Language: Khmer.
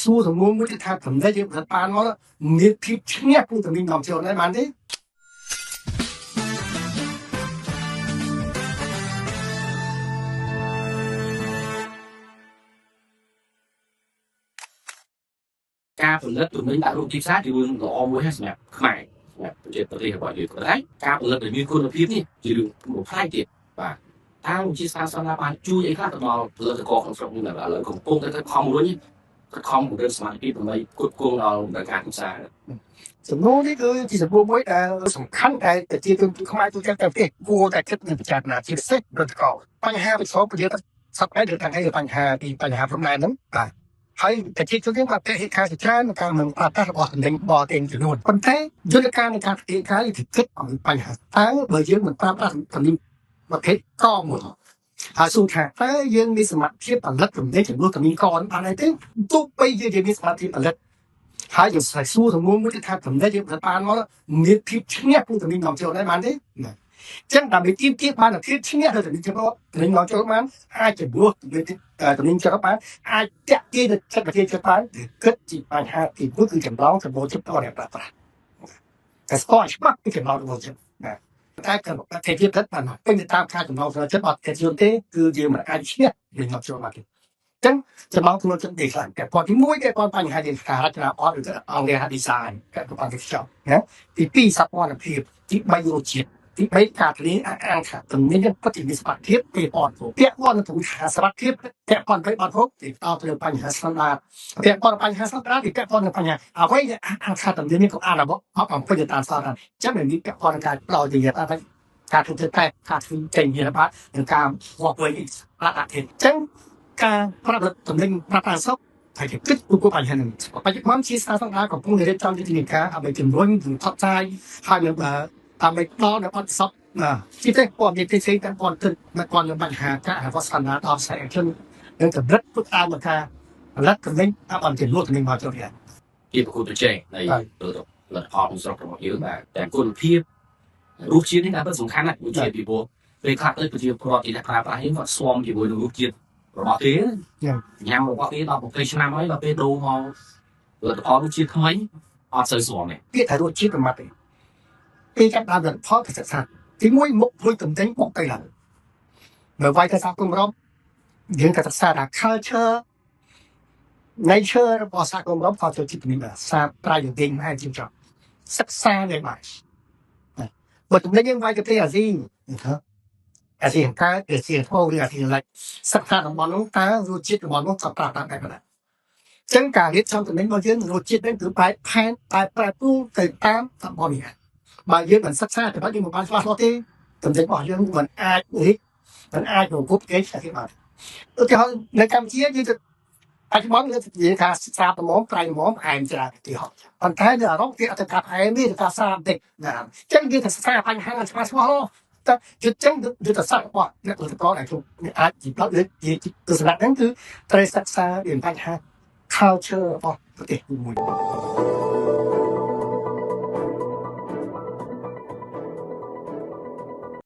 សួរសំណួរមួយទៀតថាកំណែយើងផលិតបានមកមានភាពឈ្នះគឺតំណែងនាំចូលដែរបានទេការផលិតទំនិញដាក់រូបទីផ្សារជារឿងល្អមួយហើយសម្រាប់ខ្មែរសម្រាប់ប្រជាប្រទេសរបស់យើងក៏ដែរការផលិតដែលមានគុណភាពនេះជារឿងមួយផ្នែកទៀតបាទតើវិជាសាស្ត្រណាបានជួយអីខ្លះទៅដល់ផលិតករក្នុងស្រុកនេះឥឡូវកំពុងតែខំរុញខំពង្រឹងសមត្ថភាពដើម្បីគ្រប់គ្រងដល់ដំណើរការទីផ្សារសំណួរនេះគឺជាសំណួរមួយដែលសំខាន់តែប្រជាជនខ្មែរទូទាំងប្រទេសគួរតែគិតនិងពិចារណាជាពិសេសផលិតករបញ្ហាប្រឈមប្រជាសប្តាហ៍ទាំងឯងបញ្ហាព្រំដែនហ្នឹងបាទហើយប្រជាជនយើងក៏តែហេតុការណ៍ច្រើនក្នុងការមិនប្រើប្រាស់របស់តំណែងបរទេសចំនួនប៉ុន្តែយន្តការនៃការធ្វើការនេះគឺគិតអំពីបញ្ហាតើបើយើងមិនប្រើប្រាស់តំណែងប្រភេទកមួយហើយសួរថាតើយើងមានសមត្ថភាពផលិតតំណែងចំនួនតំណែងកបានហើយទេទោះបីយើងមានសមត្ថភាពផលិតហើយយើងសួរសំណួរមួយទៀតថាតំណែងយើងផលិតបានមកមានភាពឈ្នះគឺតំណែងនាំចូលដែរបានទេចឹងដើម្បីទាមទារបានភាពឈ្នះទៅតំណែងចូលនាំចូលបានអាចជំនួសតំណែងចូលបានអាចតាក់ទាញទៅចិត្តប្រជាជនបានគិតជាបញ្ហាទីមួយគឺចម្លងសម្បូរចិត្តដល់អ្នកប្រើប្រាស់តែស្គាល់ច្បាស់ពីចម្លងរបស់ចិត្តណាតែប្រទេសជាតិបានពេញទៅតាមការចម្លងសម្បូរចិត្តអត់ចិត្តយល់ទេគឺយើងមិនអាចឈ្នះនឹងនាំចូលបានទេចឹងចម្លងខ្លួនចិត្តនេះខ្លាំងតែគាត់ទី1គេគាត់បញ្ហានៃការរចនាបថឬអង្គការ design គេគាត់ទៅចោលណាទី2សកម្មភាពទី3រសជាតិទី3ការលេងអានថាទំនិញពិតជាមានសមត្ថភាពពេលអត់ពាក់ព័ន្ធនឹងសមត្ថភាពពាក់ព័ន្ធទៅអត់ហូបទីតទៅបញ្ហាស្តង់ដារពាក់ព័ន្ធបញ្ហាស្តង់ដារទីពាក់ព័ន្ធនឹងបញ្ហាអ្វីដែលអានថាទំនិញនេះក៏អានរបស់អត់អំពេញតាមស្តង់ដារចឹងមានពាក់ព័ន្ធនឹងការផ្ដោតទៅការធ្វើតែការធ្វើចេញជាបាត់នឹងការវត្តវិញអត់ទេចឹងការប្រើប្រាស់តំណែងប្រើប្រាស់សពហើយគិតគូបញ្ហានេះបច្ចុប្បន្នជាស្ថាប័នកំពុងរៀបចំយុទ្ធនាការឲ្យជំរុញនិងថត់ផ្សាយហើយនឹងដើម្បីផ្ដល់នៅអត់សពជាតែព័ត៌មានផ្សេងៗទាំងព័ត៌មាននឹងបញ្ហាការអនុវត្តស្តង់ដារដល់ផ្សាយជននឹងកម្រិតពុតតាមថាផលិតតំណែងអត់ចំនួនតំណែងមកចូលនេះជាប្រគល់ប្រជែងនៃផលិតផលក្នុងស្រុករបស់យើងបាទតែគុណភាពរសជាតិនេះគឺសំខាន់ណាស់រសជាតិពីព្រោះពេលខ្លះទៅប្រជាពលរដ្ឋទីដែលប្រើប្រាស់នេះគាត់ស្វមជាមួយនឹងរសជាតិរបស់គេញ៉ាំរបស់គេដល់20ឆ្នាំហើយដល់ពេលដូរមកផលិតផលរសជាតិថ្មីអត់សូវស្វមទេពាក្យថារសជាតិប្រមាថទេពេលចាប់ដើមផលិតផលសិក្សាទី1មុខព្រួយតំណែងបុកទៅឡើងនៅវាយទៅសហគមន៍អឺរ៉ុបយើងក៏សិក្សាថា culture nature របស់សហគមន៍អឺរ៉ុបគាត់ចូលចិត្តនេះសាប្រៃយើងហើយជាងចប់សិក្សានៅបាច់បើតំណែងយើងវាយទៅប្រទេសអាស៊ីអាស៊ីកើតអាស៊ីធំឬអាស៊ីលិចសិក្សាតំបន់នោះតើរសជាតិតំបន់នោះក៏ប្រើប្រាស់ដែរប៉ុណ្ណាចឹងការរៀបចំតំណែងរបស់យើងរសជាតិនេះគឺបែបផែនតែប្រែប្រួលទៅតាមតំបន់នេះបើយើងមិនសិក្សាតែបើយើងមិនបានច្បាស់លាស់ទេតំណែងរបស់យើងមិនអាចរកប់គេឆ្លៀតបានឧទាហរណ៍នៅកម្ពុជាយើងទៅបច្ចុប្បន្នយើងថាសាបត្មប្រៃត្មផ្អែមច្រើនទីហោប៉ុន្តែនៅអារ៉ុបគេអត់ទៅការផ្អែមទេទៅការសាបតិចណាអញ្ចឹងយើងទៅសិក្សាបញ្ហាច្បាស់លាស់តែយុទ្ធចឹងយុទ្ធសាស្ត្ររបស់អ្នកផលិតករដែលអាចជាផ្លូវលើទស្សនៈហ្នឹងគឺត្រូវសិក្សាពីបញ្ហា culture របស់ប្រទេសមួយ